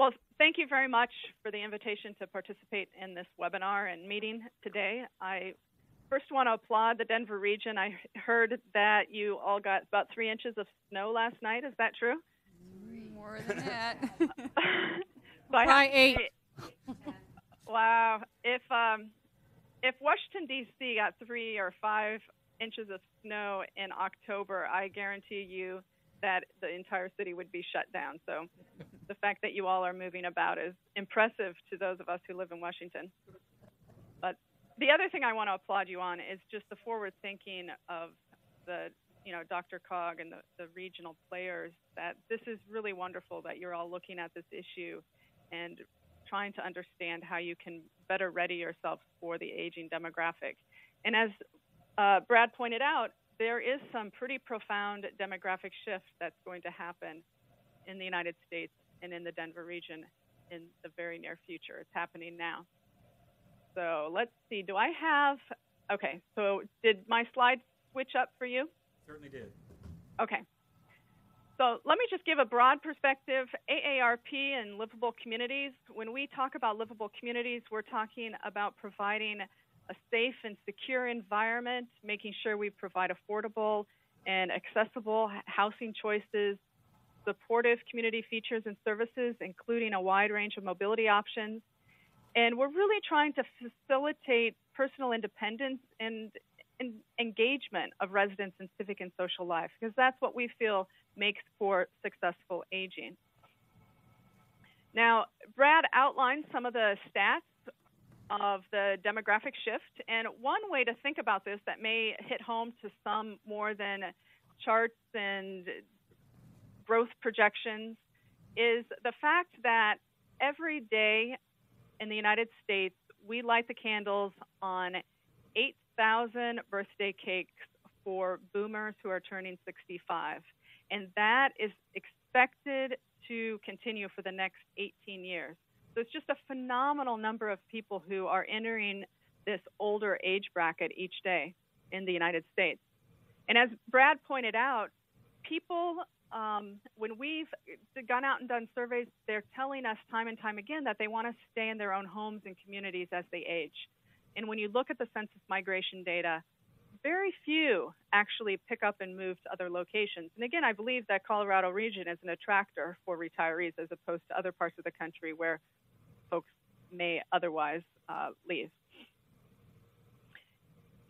Well, thank you very much for the invitation to participate in this webinar and meeting today. I first want to applaud the Denver region. I heard that you all got about 3 inches of snow last night. Is that true? More than that. Try 8. Wow. If Washington, D.C. got 3 or 5 inches of snow in October, I guarantee you that the entire city would be shut down. So the fact that you all are moving about is impressive to those of us who live in Washington. But the other thing I want to applaud you on is just the forward thinking of the, Dr. Cog and the regional players, that this is really wonderful that you're all looking at this issue and trying to understand how you can better ready yourselves for the aging demographic. And as Brad pointed out, there is some pretty profound demographic shift that's going to happen in the United States and in the Denver region in the very near future. It's happening now. So let's see, okay, so did my slide switch up for you? Certainly did. Okay. So let me just give a broad perspective. AARP and livable communities, when we talk about livable communities, we're talking about providing a safe and secure environment, making sure we provide affordable and accessible housing choices, supportive community features and services, including a wide range of mobility options. And we're really trying to facilitate personal independence and engagement of residents in civic and social life, because that's what we feel makes for successful aging. Now, Brad outlined some of the stats of the demographic shift, and one way to think about this that may hit home to some more than charts and growth projections is the fact that every day in the United States, we light the candles on 8,000 birthday cakes for boomers who are turning 65. And that is expected to continue for the next 18 years. So it's just a phenomenal number of people who are entering this older age bracket each day in the United States. And as Brad pointed out, people, when we've gone out and done surveys, they're telling us time and time again that they want to stay in their own homes and communities as they age. And when you look at the census migration data, very few actually pick up and move to other locations. And again, I believe that Colorado region is an attractor for retirees as opposed to other parts of the country where folks may otherwise leave.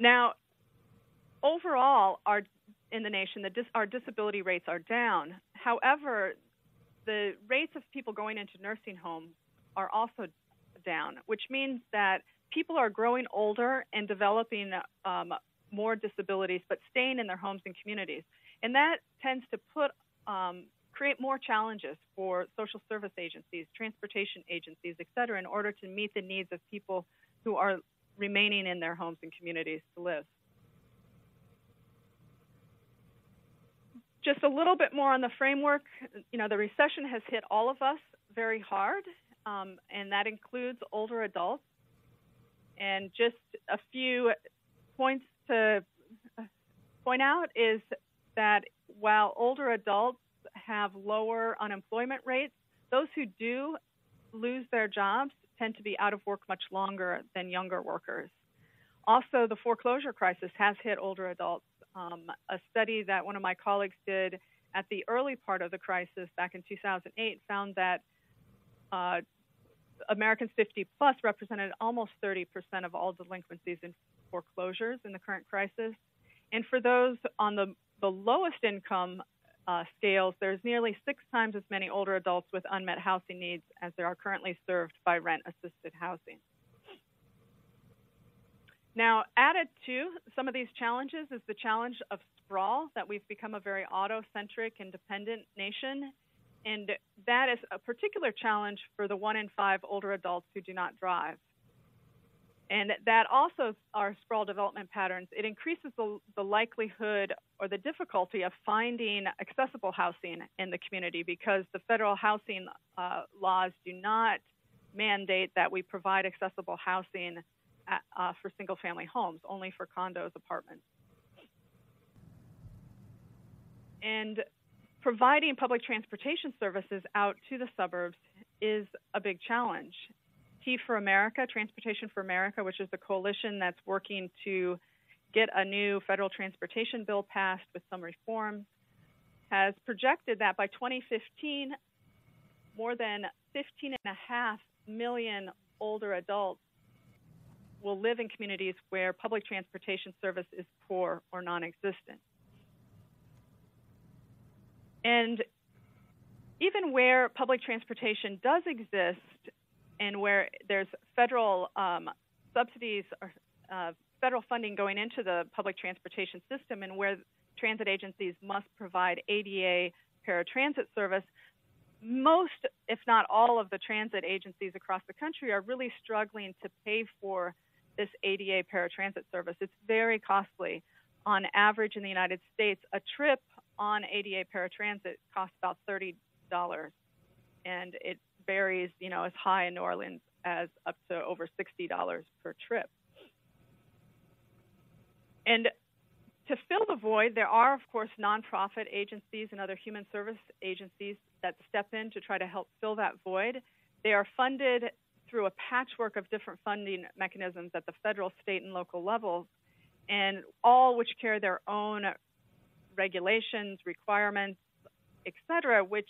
Now, overall, in the nation, our disability rates are down. However, the rates of people going into nursing homes are also down, which means that people are growing older and developing more disabilities, but staying in their homes and communities. And that tends to create more challenges for social service agencies, transportation agencies, et cetera, in order to meet the needs of people who are remaining in their homes and communities to live. Just a little bit more on the framework. The recession has hit all of us very hard, and that includes older adults. And just a few points to point out is that while older adults have lower unemployment rates, those who do lose their jobs tend to be out of work much longer than younger workers. Also, the foreclosure crisis has hit older adults. A study that one of my colleagues did at the early part of the crisis back in 2008 found that Americans 50 plus represented almost 30% of all delinquencies in foreclosures in the current crisis. And for those on the lowest income scales, there's nearly 6 times as many older adults with unmet housing needs as there are currently served by rent-assisted housing. Now, added to some of these challenges is the challenge of sprawl, that we've become a very auto-centric and dependent nation. And that is a particular challenge for the 1 in 5 older adults who do not drive. And that also our sprawl development patterns. It increases the likelihood or the difficulty of finding accessible housing in the community, because the federal housing laws do not mandate that we provide accessible housing for single-family homes, only for condos, apartments. And providing public transportation services out to the suburbs is a big challenge. T for America, Transportation for America, which is the coalition that's working to get a new federal transportation bill passed with some reforms, has projected that by 2015, more than 15.5 million older adults will live in communities where public transportation service is poor or non-existent. And even where public transportation does exist and where there's federal subsidies or federal funding going into the public transportation system and where transit agencies must provide ADA paratransit service, most, if not all, of the transit agencies across the country are really struggling to pay for this ADA paratransit service. It's very costly. On average in the United States, a trip on ADA paratransit costs about $30, and it varies, as high in New Orleans as up to over $60 per trip. And to fill the void, there are, of course, nonprofit agencies and other human service agencies that step in to try to help fill that void. They are funded through a patchwork of different funding mechanisms at the federal, state, and local levels, and all which carry their own regulations, requirements, et cetera, which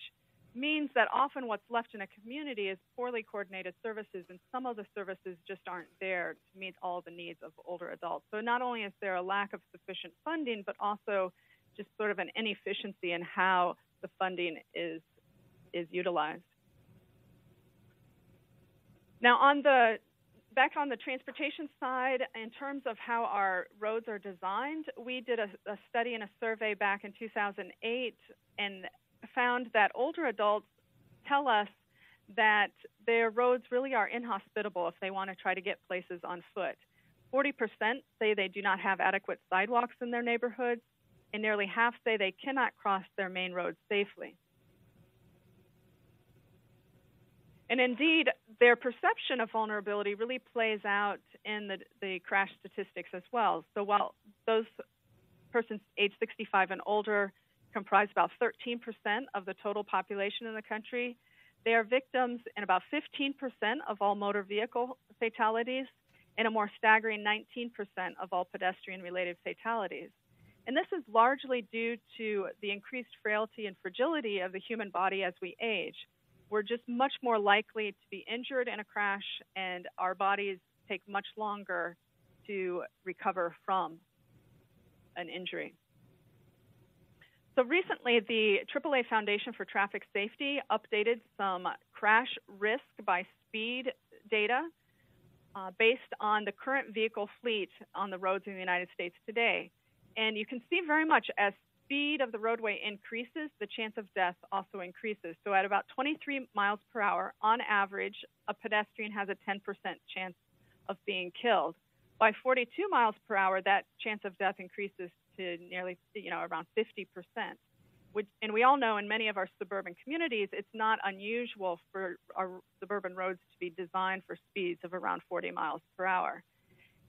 means that often what's left in a community is poorly coordinated services, and some of the services just aren't there to meet all the needs of older adults. So not only is there a lack of sufficient funding, but also just sort of an inefficiency in how the funding is utilized. Now, back on the transportation side, in terms of how our roads are designed, we did a study and a survey back in 2008 and found that older adults tell us that their roads really are inhospitable if they want to try to get places on foot. 40% say they do not have adequate sidewalks in their neighborhoods, and nearly half say they cannot cross their main roads safely. And indeed, their perception of vulnerability really plays out in the crash statistics as well. So while those persons age 65 and older comprise about 13% of the total population in the country, they are victims in about 15% of all motor vehicle fatalities and a more staggering 19% of all pedestrian-related fatalities. And this is largely due to the increased frailty and fragility of the human body as we age. We're just much more likely to be injured in a crash, and our bodies take much longer to recover from an injury. So recently, the AAA Foundation for Traffic Safety updated some crash risk by speed data based on the current vehicle fleet on the roads in the United States today. And you can see very much as speed of the roadway increases, the chance of death also increases. So at about 23 miles per hour, on average, a pedestrian has a 10% chance of being killed. By 42 miles per hour, that chance of death increases to nearly, around 50%. And we all know in many of our suburban communities, it's not unusual for our suburban roads to be designed for speeds of around 40 miles per hour.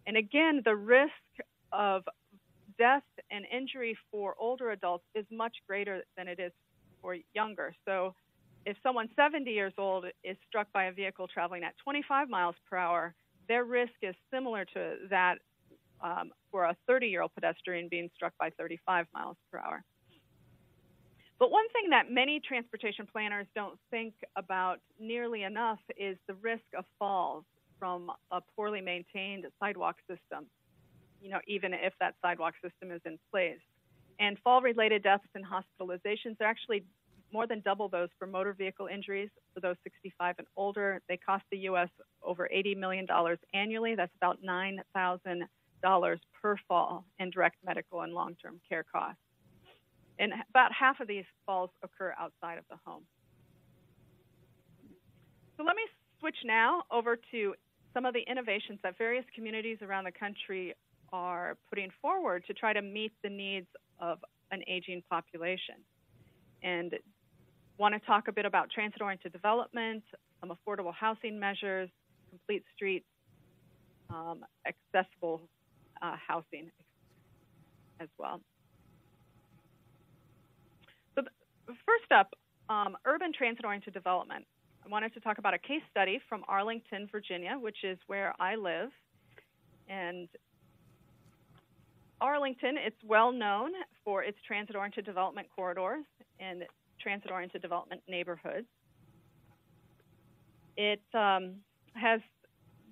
And again, the risk of death and injury for older adults is much greater than it is for younger. So if someone 70 years old is struck by a vehicle traveling at 25 miles per hour, their risk is similar to that for a 30-year-old pedestrian being struck by 35 miles per hour. But one thing that many transportation planners don't think about nearly enough is the risk of falls from a poorly maintained sidewalk system, even if that sidewalk system is in place. And fall-related deaths and hospitalizations are actually more than double those for motor vehicle injuries for those 65 and older. They cost the U.S. over $80 million annually. That's about $9,000 per fall in direct medical and long-term care costs. And about half of these falls occur outside of the home. So let me switch now over to some of the innovations that various communities around the country are putting forward to try to meet the needs of an aging population. And want to talk a bit about transit-oriented development, some affordable housing measures, complete streets, accessible housing as well. So first up, urban transit-oriented development. I wanted to talk about a case study from Arlington, Virginia, which is where I live. And Arlington, it's well known for its transit-oriented development corridors and transit-oriented development neighborhoods. It has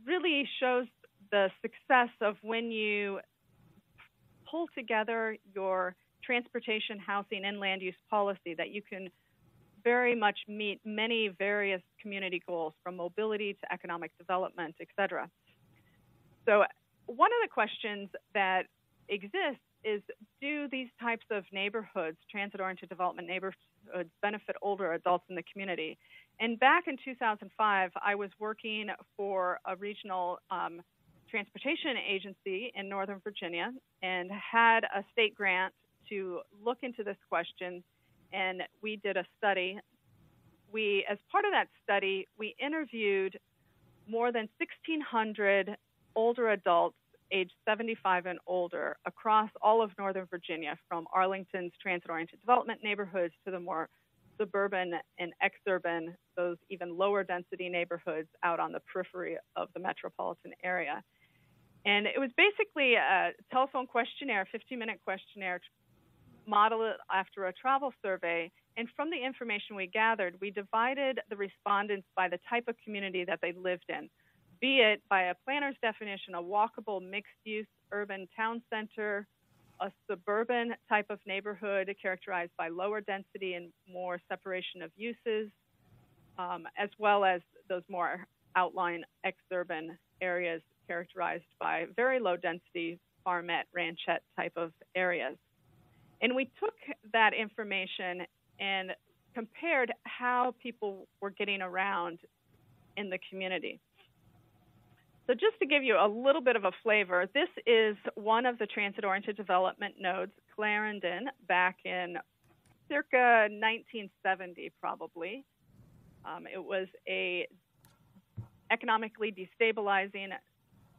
really shows the success of when you pull together your transportation, housing, and land use policy, that you can very much meet many various community goals, from mobility to economic development, et cetera. So one of the questions that exists is, do these types of neighborhoods, transit-oriented development neighborhoods, benefit older adults in the community? And back in 2005, I was working for a regional transportation agency in Northern Virginia and had a state grant to look into this question, and we did a study. As part of that study, we interviewed more than 1,600 older adults aged 75 and older across all of Northern Virginia, from Arlington's transit-oriented development neighborhoods to the more suburban and exurban, those even lower density neighborhoods out on the periphery of the metropolitan area. And it was basically a telephone questionnaire, 15-minute questionnaire, modeled after a travel survey. And from the information we gathered, we divided the respondents by the type of community that they lived in, be it by a planner's definition, a walkable mixed-use urban town center, a suburban type of neighborhood characterized by lower density and more separation of uses, as well as those more outlying exurban areas characterized by very low density farmette, ranchette type of areas. And we took that information and compared how people were getting around in the community. So just to give you a little bit of a flavor, this is one of the transit-oriented development nodes, Clarendon, back in circa 1970 probably. It was a economically destabilizing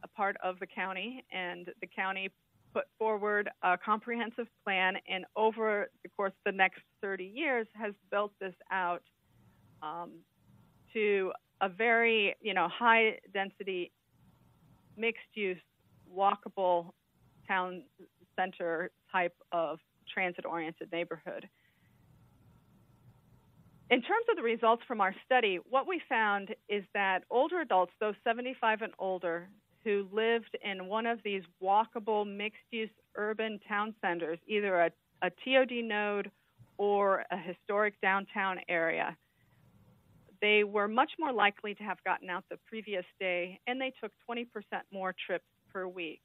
a part of the county, and the county put forward a comprehensive plan, and over the course of the next 30 years has built this out to a very high density, mixed-use, walkable town center type of transit-oriented neighborhood. In terms of the results from our study, what we found is that older adults, those 75 and older, who lived in one of these walkable mixed-use urban town centers, either a TOD node or a historic downtown area, they were much more likely to have gotten out the previous day, and they took 20% more trips per week.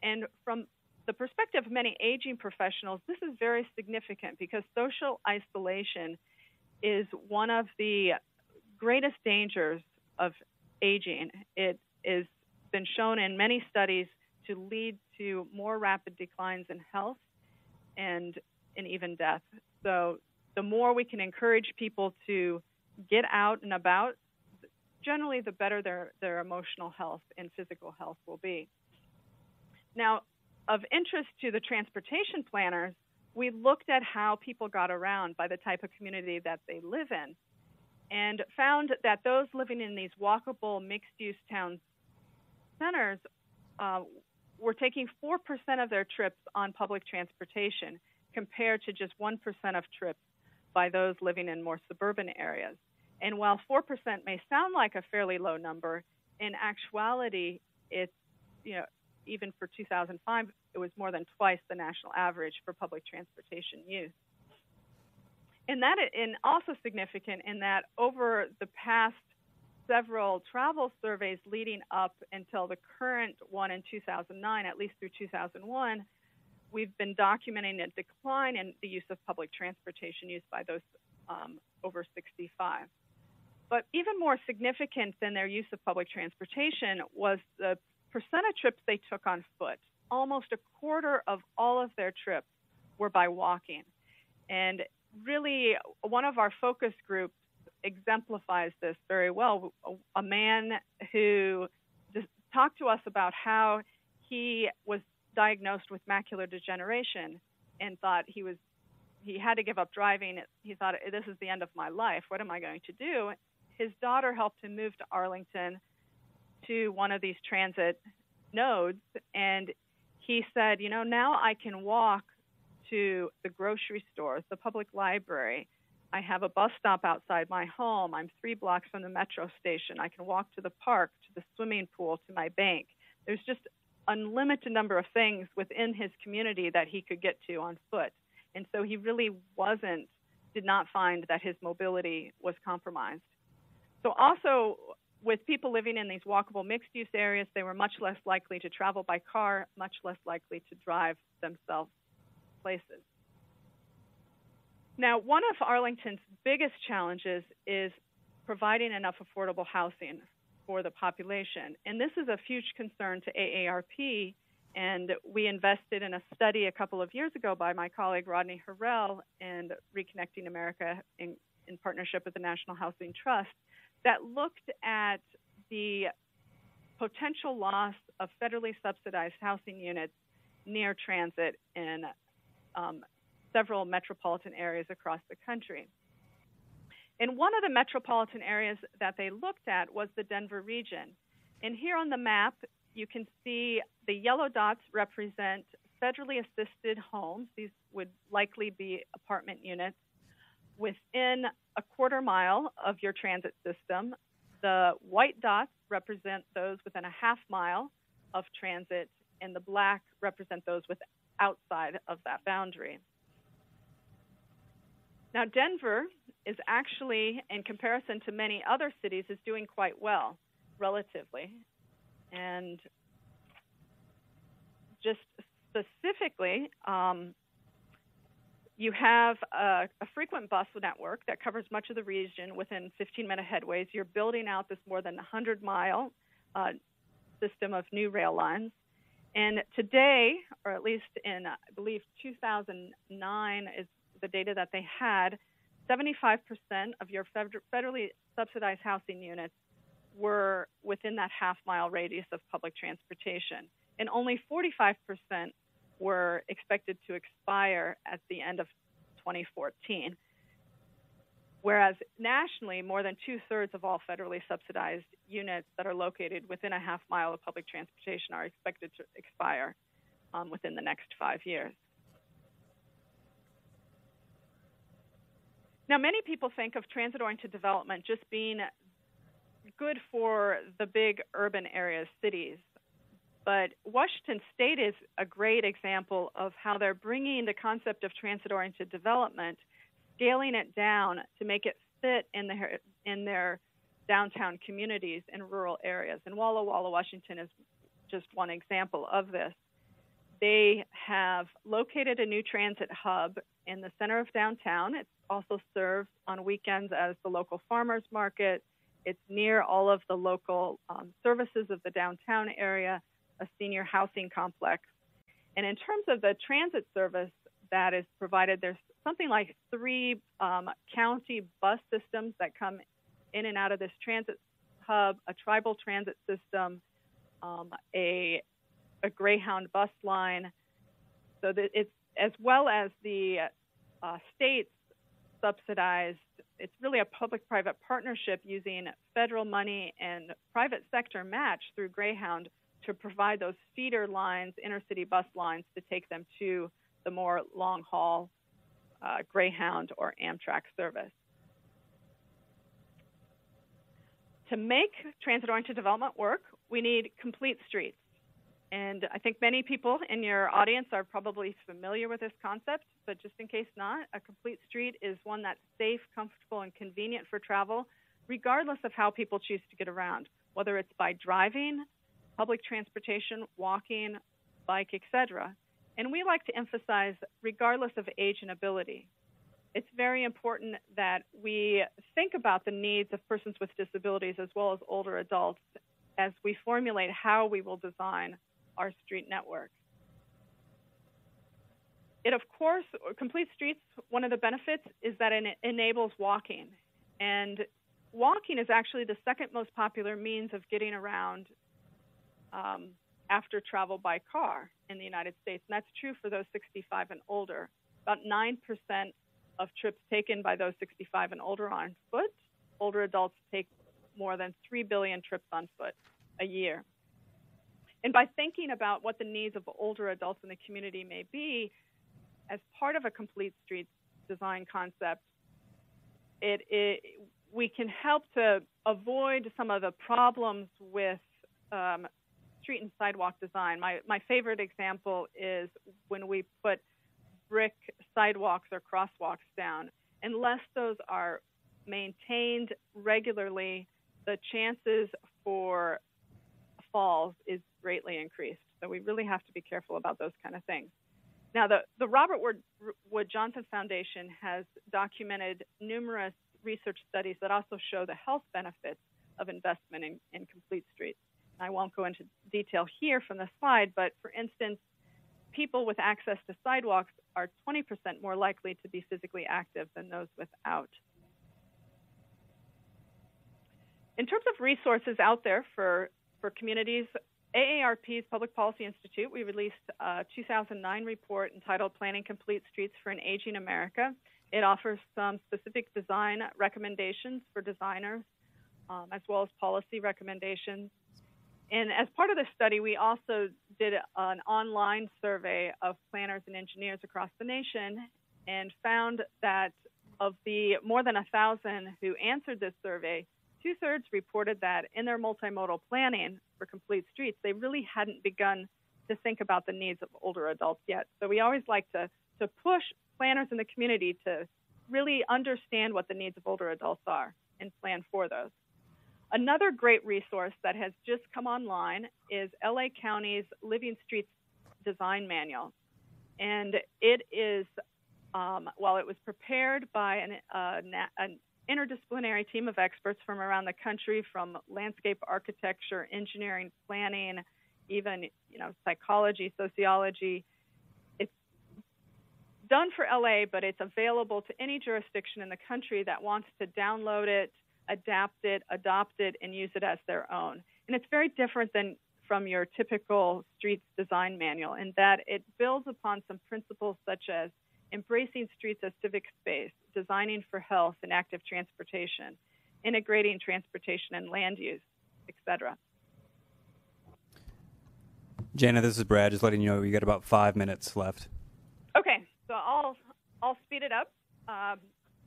And from the perspective of many aging professionals, this is very significant because social isolation is one of the greatest dangers of aging. It has been shown in many studies to lead to more rapid declines in health and even death. So the more we can encourage people to get out and about, generally the better their emotional health and physical health will be. Now, of interest to the transportation planners, we looked at how people got around by the type of community that they live in, and found that those living in these walkable mixed-use town centers were taking 4% of their trips on public transportation, compared to just 1% of trips by those living in more suburban areas. And while 4% may sound like a fairly low number, in actuality, it's, even for 2005, it was more than twice the national average for public transportation use. And that is also significant in that over the past several travel surveys leading up until the current one in 2009, at least through 2001, we've been documenting a decline in the use of public transportation use by those over 65. But even more significant than their use of public transportation was the percent of trips they took on foot. Almost a quarter of all of their trips were by walking. And really, one of our focus groups exemplifies this very well. A man who just talked to us about how he was diagnosed with macular degeneration and thought he had to give up driving. He thought, this is the end of my life. What am I going to do? his daughter helped him move to Arlington to one of these transit nodes, and he said, you know, now I can walk to the grocery stores, the public library. I have a bus stop outside my home. I'm 3 blocks from the metro station. I can walk to the park, to the swimming pool, to my bank. There's just unlimited number of things within his community that he could get to on foot. And so he really did not find that his mobility was compromised. So also, with people living in these walkable mixed-use areas, they were much less likely to travel by car, much less likely to drive themselves places. Now, one of Arlington's biggest challenges is providing enough affordable housing for the population. And this is a huge concern to AARP, and we invested in a study a couple of years ago by my colleague Rodney Harrell and Reconnecting America in partnership with the National Housing Trust that looked at the potential loss of federally subsidized housing units near transit in several metropolitan areas across the country. And one of the metropolitan areas that they looked at was the Denver region. And here on the map, you can see the yellow dots represent federally assisted homes. These would likely be apartment units within a quarter mile of your transit system. The white dots represent those within a half mile of transit, and the black represent those outside of that boundary. Now, Denver is actually, in comparison to many other cities, is doing quite well, relatively. And just specifically, you have a frequent bus network that covers much of the region within 15-minute headways. You're building out this more than 100-mile system of new rail lines. And today, or at least in, I believe, 2009 is the data that they had, 75% of your federally subsidized housing units were within that half-mile radius of public transportation. And only 45% were expected to expire at the end of 2014. Whereas nationally, more than 2/3 of all federally subsidized units that are located within a half mile of public transportation are expected to expire within the next 5 years. Now, many people think of transit-oriented development just being good for the big urban areas, cities. But Washington State is a great example of how they're bringing the concept of transit-oriented development, scaling it down to make it fit in their downtown communities in rural areas. And Walla Walla, Washington is just one example of this. They have located a new transit hub in the center of downtown. It also serves on weekends as the local farmers market. It's near all of the local services of the downtown area, a senior housing complex. And in terms of the transit service that is provided, there's something like 3 county bus systems that come in and out of this transit hub, a tribal transit system, a Greyhound bus line. So that it's, as well as the state's subsidized, it's really a public-private partnership using federal money and private sector match through Greyhound to provide those feeder lines, intercity bus lines, to take them to the more long-haul Greyhound or Amtrak service. To make transit-oriented development work, we need complete streets. And I think many people in your audience are probably familiar with this concept, but just in case not, a complete street is one that's safe, comfortable, and convenient for travel, regardless of how people choose to get around, whether it's by driving, public transportation, walking, bike, etc. And we like to emphasize regardless of age and ability. It's very important that we think about the needs of persons with disabilities as well as older adults as we formulate how we will design our street network. It, of course, complete streets, one of the benefits is that it enables walking. And walking is actually the second most popular means of getting around after travel by car in the United States. And that's true for those 65 and older. About 9% of trips taken by those 65 and older are on foot, older adults take more than 3 billion trips on foot a year. And by thinking about what the needs of older adults in the community may be as part of a complete streets design concept, we can help to avoid some of the problems with street and sidewalk design. My favorite example is when we put brick sidewalks or crosswalks down. Unless those are maintained regularly, the chances for falls is greatly increased. So we really have to be careful about those kind of things. Now, the Robert Wood Johnson Foundation has documented numerous research studies that also show the health benefits of investment in complete streets. I won't go into detail here from the slide, but for instance, people with access to sidewalks are 20% more likely to be physically active than those without. In terms of resources out there for communities, AARP's Public Policy Institute, we released a 2009 report entitled Planning Complete Streets for an Aging America. It offers some specific design recommendations for designers, as well as policy recommendations. And as part of this study, we also did an online survey of planners and engineers across the nation and found that of the more than 1,000 who answered this survey, 2/3 reported that in their multimodal planning for complete streets, they really hadn't begun to think about the needs of older adults yet. So we always like to push planners in the community to really understand what the needs of older adults are and plan for those. Another great resource that has just come online is LA County's Living Streets Design Manual. And it is, while it was prepared by an interdisciplinary team of experts from around the country, from landscape architecture, engineering, planning, even psychology, sociology. It's done for LA, but it's available to any jurisdiction in the country that wants to download it, adapt it, adopt it, and use it as their own. And it's very different than from your typical streets design manual in that it builds upon some principles such as embracing streets as civic space, designing for health and active transportation, integrating transportation and land use, etc. Jana, this is Brad. Just letting you know we got about 5 minutes left. Okay, so I'll speed it up.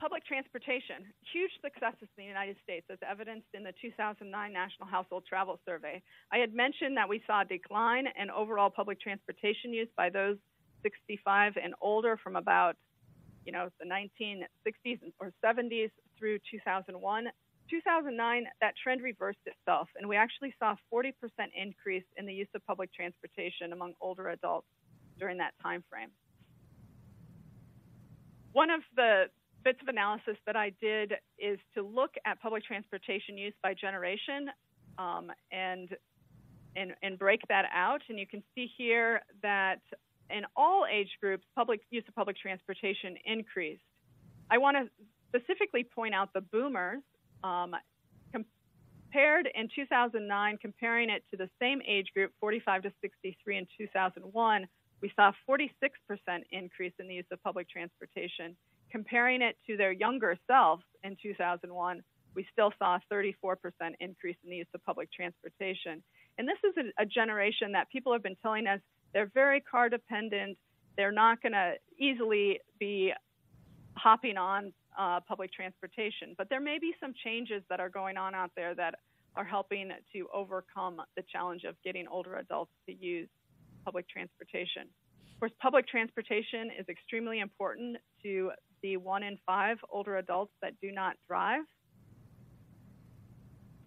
Public transportation, huge successes in the United States, as evidenced in the 2009 National Household Travel Survey. I had mentioned that we saw a decline in overall public transportation use by those 65 and older from about, the 1960s or 70s through 2001. 2009, that trend reversed itself, and we actually saw a 40% increase in the use of public transportation among older adults during that time frame. One of the bits of analysis that I did is to look at public transportation use by generation and break that out. And you can see here that in all age groups, use of public transportation increased. I want to specifically point out the boomers. Compared in 2009, comparing it to the same age group, 45 to 63 in 2001, we saw a 46% increase in the use of public transportation. Comparing it to their younger selves in 2001, we still saw a 34% increase in the use of public transportation. And this is a generation that people have been telling us they're very car dependent. They're not going to easily be hopping on public transportation. But there may be some changes that are going on out there that are helping to overcome the challenge of getting older adults to use public transportation. Of course, public transportation is extremely important to the 1 in 5 older adults that do not drive.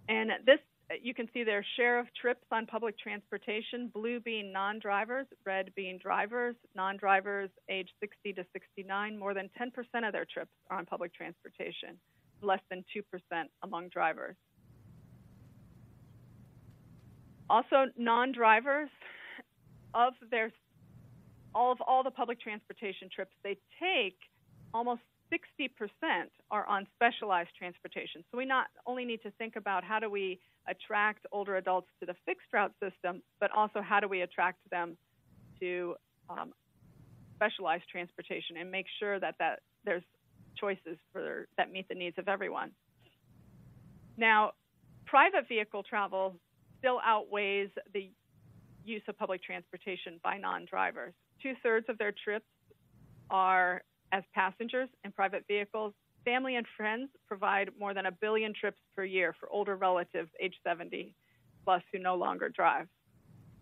And this, you can see their share of trips on public transportation, blue being non-drivers, red being drivers. Non-drivers age 60 to 69, more than 10% of their trips are on public transportation, less than 2% among drivers. Also, non-drivers, of all the public transportation trips they take, almost 60% are on specialized transportation. So we not only need to think about how do we attract older adults to the fixed route system, but also how do we attract them to specialized transportation and make sure that there's choices that meet the needs of everyone. Now, private vehicle travel still outweighs the use of public transportation by non-drivers. 2/3 of their trips are as passengers in private vehicles. Family and friends provide more than 1 billion trips per year for older relatives age 70 plus who no longer drive.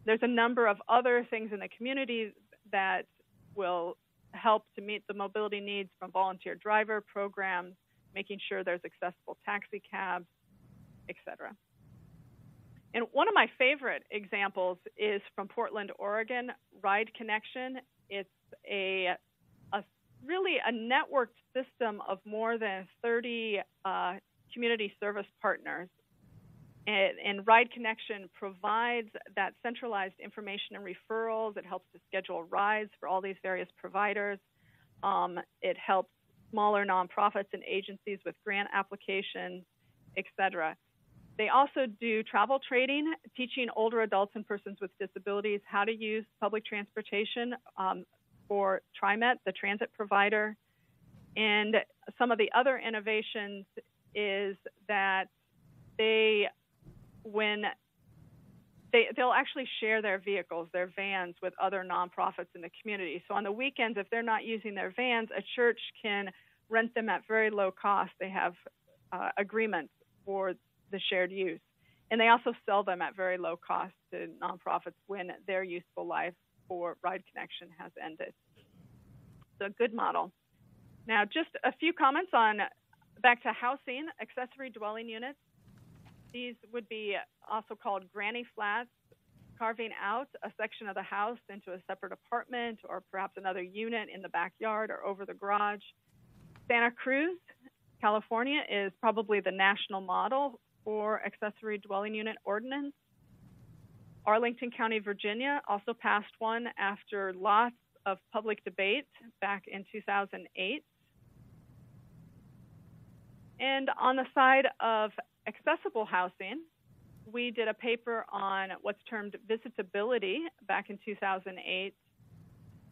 There's a number of other things in the community that will help to meet the mobility needs, from volunteer driver programs, making sure there's accessible taxi cabs, etc. And one of my favorite examples is from Portland, Oregon, Ride Connection. It's really a networked system of more than 30 community service partners. And Ride Connection provides that centralized information and referrals. It helps to schedule rides for all these various providers. It helps smaller nonprofits and agencies with grant applications, etc. They also do travel training, teaching older adults and persons with disabilities how to use public transportation for TriMet, the transit provider. And some of the other innovations is that they'll actually share their vehicles, their vans, with other nonprofits in the community. So on the weekends, if they're not using their vans, a church can rent them at very low cost. They have agreements for the shared use. And they also sell them at very low cost to nonprofits when their useful life for Ride Connection has ended. So a good model. Now, just a few comments on back to housing, accessory dwelling units. These would be also called granny flats, carving out a section of the house into a separate apartment or perhaps another unit in the backyard or over the garage. Santa Cruz, California, is probably the national model for accessory dwelling unit ordinance. Arlington County, Virginia, also passed one after lots of public debate back in 2008. And on the side of accessible housing, we did a paper on what's termed visitability back in 2008.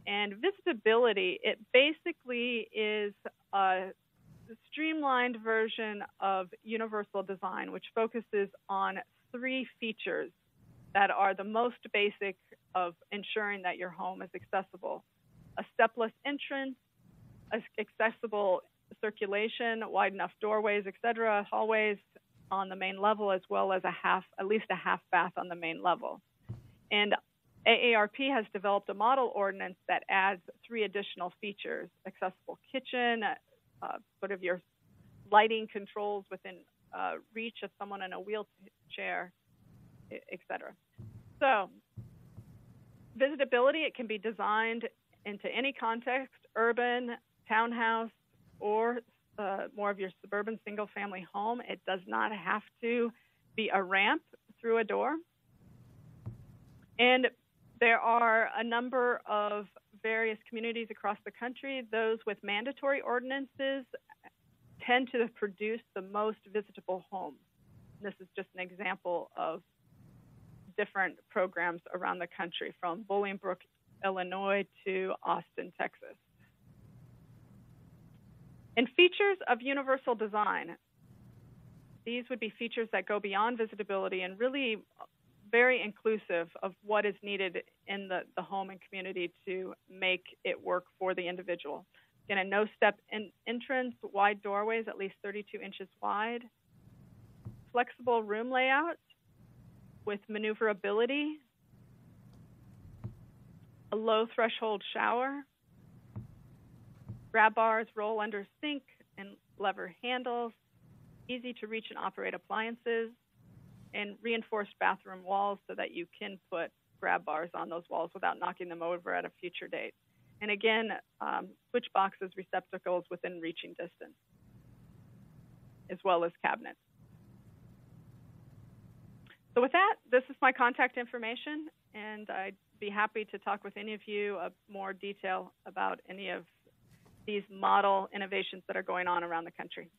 And visitability, it basically is a streamlined version of universal design, which focuses on 3 features that are the most basic of ensuring that your home is accessible: a stepless entrance, accessible circulation, wide enough doorways, etc., hallways on the main level, as well as at least a half bath on the main level. And AARP has developed a model ordinance that adds 3 additional features: accessible kitchen, sort of your lighting controls within reach of someone in a wheelchair, etc. So visitability, it can be designed into any context: urban, townhouse, or more of your suburban single-family home. It does not have to be a ramp through a door. And there are a number of various communities across the country. Those with mandatory ordinances tend to produce the most visitable homes. This is just an example of different programs around the country, from Bolingbrook, Illinois to Austin, Texas. And features of universal design. These would be features that go beyond visitability and really very inclusive of what is needed in the home and community to make it work for the individual. Again, a no-step entrance, wide doorways, at least 32 inches wide, flexible room layout with maneuverability, a low threshold shower, grab bars roll under sink and lever handles, easy to reach and operate appliances, and reinforced bathroom walls so that you can put grab bars on those walls without knocking them over at a future date. And again, switch boxes, receptacles within reaching distance, as well as cabinets. So with that, this is my contact information, and I'd be happy to talk with any of you more detail about any of these model innovations that are going on around the country.